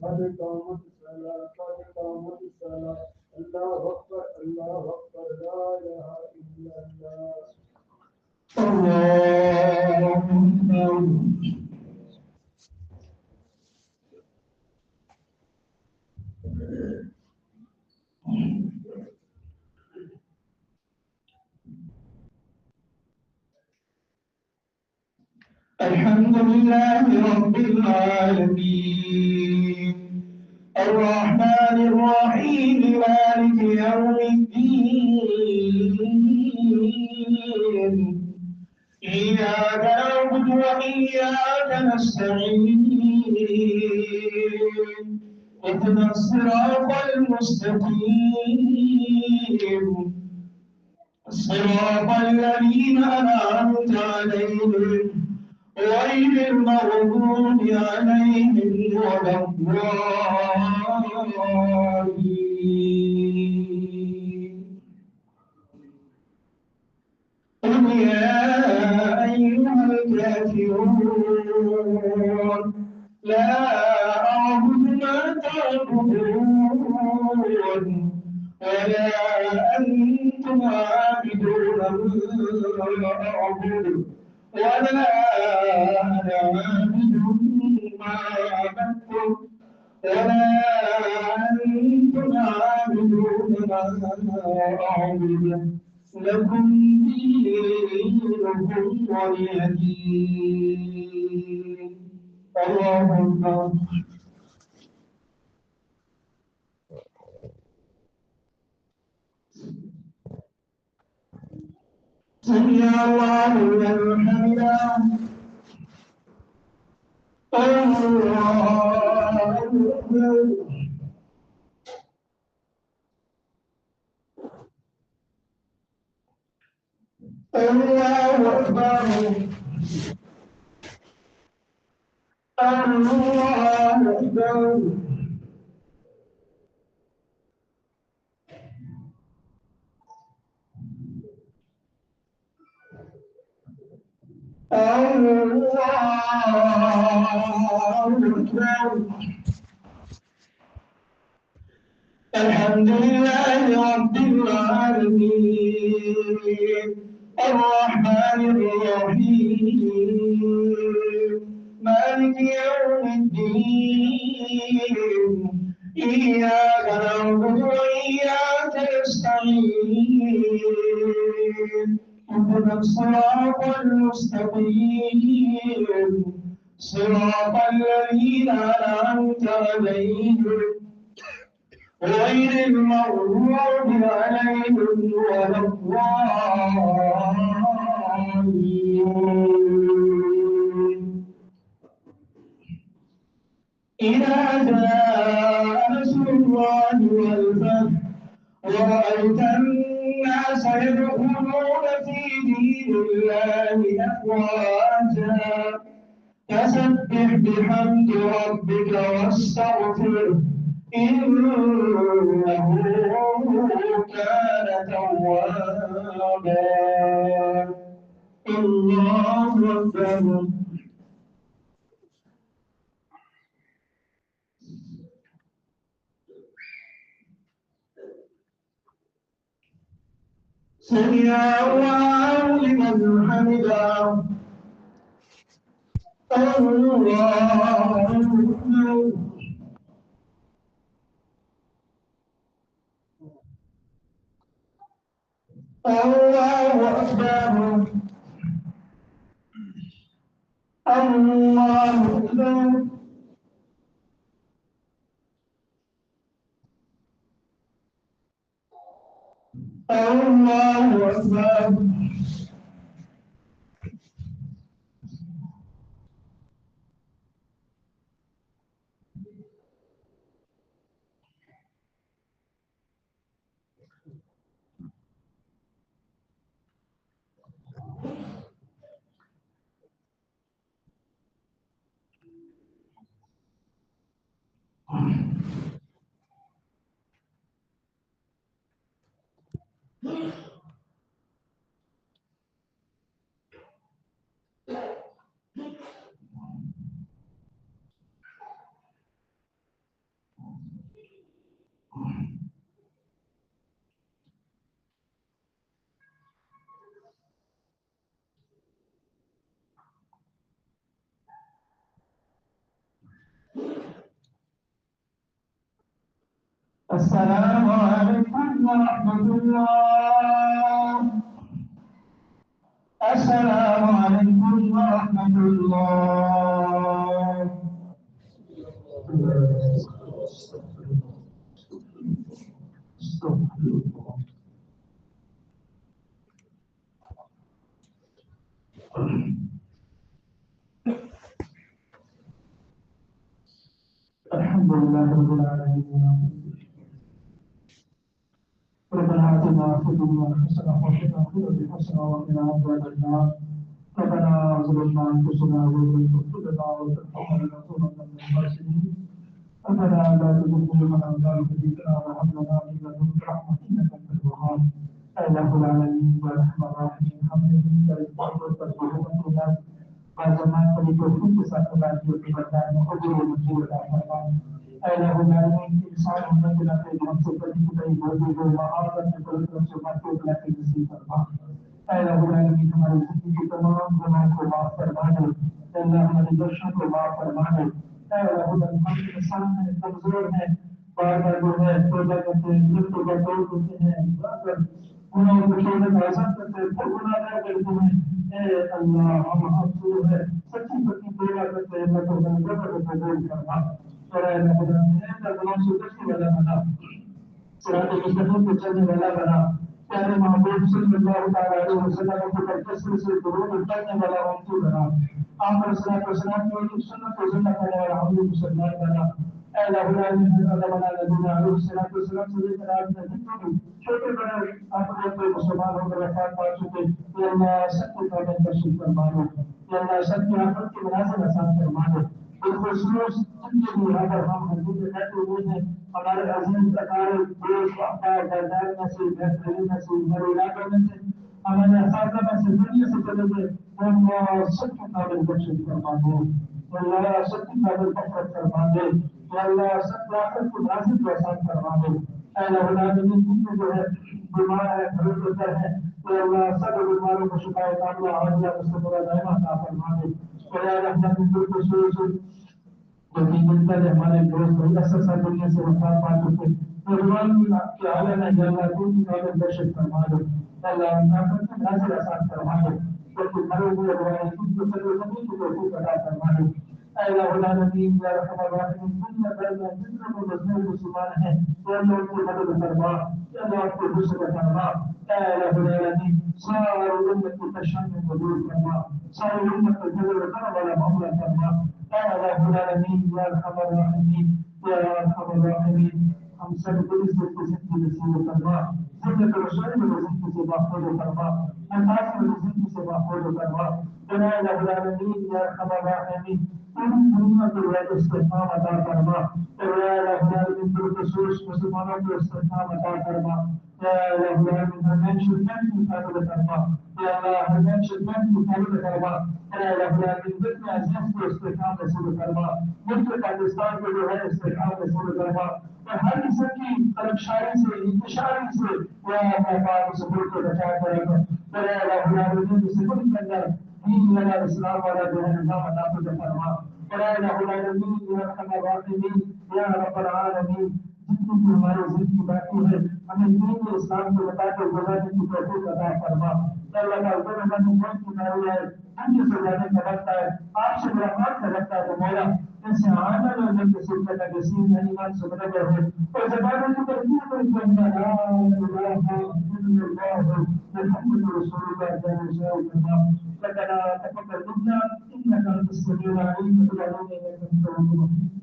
قد قامت الصلاة قد قامت الصلاة الله أكبر الله أكبر لا إله إلا الله الله أكبر الحمد لله رب العالمين الرحمن الرحيم مالك يوم الدين إياك نعبد وإياك نستعين اهدنا الصراط المستقيم صراط الذين أنعمت عليهم غير المغضوب عليهم ولا الضالين قل يا أيها الكافرون لا أعبد ما تعبدون ولا أنتم عابدون ما أعبد ولا أنا عابد ما عبدتم ولا أنتم عابدون ما أعبد لكم دينكم ولي دين الله أكبر سمع الله لمن حمده الله أكبر الله أكبر الله أكبر الحمد لله رب العالمين الرحمن الرحيم مالك يوم الدين إياك نعبد وإياك نستعين اهدنا الصراط المستقيم صراط الذين أنعمت عليهم غير المغضوب عليهم ولا الضالين إذا جاء نصر الله والفتح ورأيت الناس يدخلون في دين الله أفواجا فسبح بحمد ربك واستغفره إنه كان توابا الله أكبر سمع الله لمن حمده الله أكبر الله أكبر الله أكبر الله أكبر السلام عليكم ورحمة الله. السلام عليكم ورحمة الله. الحمد لله رب العالمين. ربنا آتنا في الدنيا حسنة وفي الآخرة حسنة وقنا عذاب النار. ربنا ظلمنا أنفسنا وإن لم تغفر لنا وترحمنا لنكونن من الخاسرين. ربنا لا تزغ قلوبنا بعد إذ هديتنا وهب لنا من لدنك رحمة إنك أنت الوهاب. يا رب العالمين يا أرحم الراحمين الحمد لله والصلاة zaman berikut kesatuan kepada Muhammad Rasulullah. Allah Alhamdulillah insan untuk kita dengan seperti kita ibadah bermaaf dan berdoa seperti kita nasib Allah. Allah Alhamdulillah हमारे जिंदगी तमाम गुनाह को माफ फरमाने, अल्लाह हमारे दोषों को माफ फरमाने। Allah Alhamdulillah हम इंसान हैं, कमजोर हैं, बार-बार जो है तौबा करते हैं, तौबा करते हैं, बार-बार गुनाहों को छोड़ने का आज़ाद करते हैं, फिर गुनाहगार करते हैं। अल्लाह हम आपसे है सच्ची सच्ची तौबा करते हैं, अल्लाह को गलत को कबूल करना और अल्लाह का गुनाह से बचने वाला बना, सिरात मुस्तकीम पे चलने वाला बना। प्यारे महबूब सल्लल्लाहु अलैहि वसल्लम को कसरत से दुरूद पढ़ने वाला उनकी बना। आप पर सलात व सलाम की सुन्नत को जिंदा करने वाला हम मुसलमान बना। अल्लाह बना नबीना अलैहि सलात व सलाम से लेकर आज तक जितने छोटे बड़े अपने को मुसलमान होकर वफात पा चुके, ये अल्लाह सबको काबिल बख्शिश फरमाए, ये अल्लाह सबकी आखिरत की मनाज़िल आसान फरमाए। बिलखुसूस जितने भी यहाँ पर हम हजूर बैठे हुए हैं, हमारे अजीज अकारिब दोस्त अहबाब दादार में से बेहतरीन में से हमारे इलाके में से हमारे असातिज़ा में से दुनिया से चले गए, अल्लाह सबकी काबिल बख्शिश फरमा दे, अल्लाह सबकी काबिल बख्शिश फरमा दे, अल्लाह सबकी आखिरत की मनाज़िल को आसान फरमा दे। अल्लाह जितने जो है बीमार है, घरेलू है, अल्लाह सब बीमारों को शिफा कामिला आजिला मुस्तक़बिला दायमा अता फरमा दे। जो कि मिलता है हमारे दोस्त असर सा दुनिया से वफात पा चुके, भगवान के आला में अल्लाह की काबिल बख्शिश फरमा दे, अल्लाह आखिरत की मनाज़िल आसान फरमा दे, क्योंकि मरे हुए हमारे खुद को सदर ज़मीन को तौफीक अता फरमा दे। अल्लाह अलमीन या रहमान रहीम दुनिया भर में जितने भी मुस्लिम मुसलमान हैं, अल्लाह उनकी मदद फरमा, अल्लाह उनकी नुसरत फरमा। अल्लाह अलमीन सारी उम्मत की परेशानियों को दूर फरमा, सारी उम्मत को जबर वाला मामला फरमा। अल्लाह अलमीन या रहमान रहीम या रहमान रहीम हम सब को इज्जत की जिंदगी नसीब फरमा, जिन्नत रसूल में जिंदगी से महफूज फरमा, अल्लाह में जिंदगी से महफूज फरमा। अल्लाह अलमीन या रहमान रहीम दुनिया के लिए इस्तेमाल अता फरमा, अल्लाह मुसलमानों को इस्तेमाल अता फरमा। अल्लाह हर शिद्दत की हिफाजत फरमा, अल्लाह हर शिद्दत की हिफाजत फरमा। अल्लाह जितने अजीज को इस्तेमाल नसीब फरमा, मुल्क पाकिस्तान को जो है इस्तेमाल नसीब फरमा और हर किस्म की खलबशारी से इंतशारी से पाक सबूत को बचा करेगा। अल्लाह इस मुल्क के अंदर दीन वाला इस्लाम वाला जो है निज़ाम अता फरमा। अल्लाह या रहमान रहीम या रब्बल आलमीन जितनी भी हमारी जिंदगी बाकी है, हमें दीन इस्लाम को बताकर गुजारने की तौफीक अता फरमा। अल्लाह का हुक्म है बहुत किनारे है, हमसे जाने का लगता है, आपसे मुलाकात का लगता है, तो मौला ऐसे आना और जब किसी का नसीब है ईमान से बना है और ज़बान की तरकीब पर कहना ला इलाहा इल्लल्लाह मुहम्मदुर रसूलुल्लाह सल्लल्लाहु अलैहि वसल्लम। रब्बना तक़ब्बल मिन्ना इन्नका अंtas समीउल अलीम व तब अलैना इन्नका अंtal तव्वाबुर रहीम।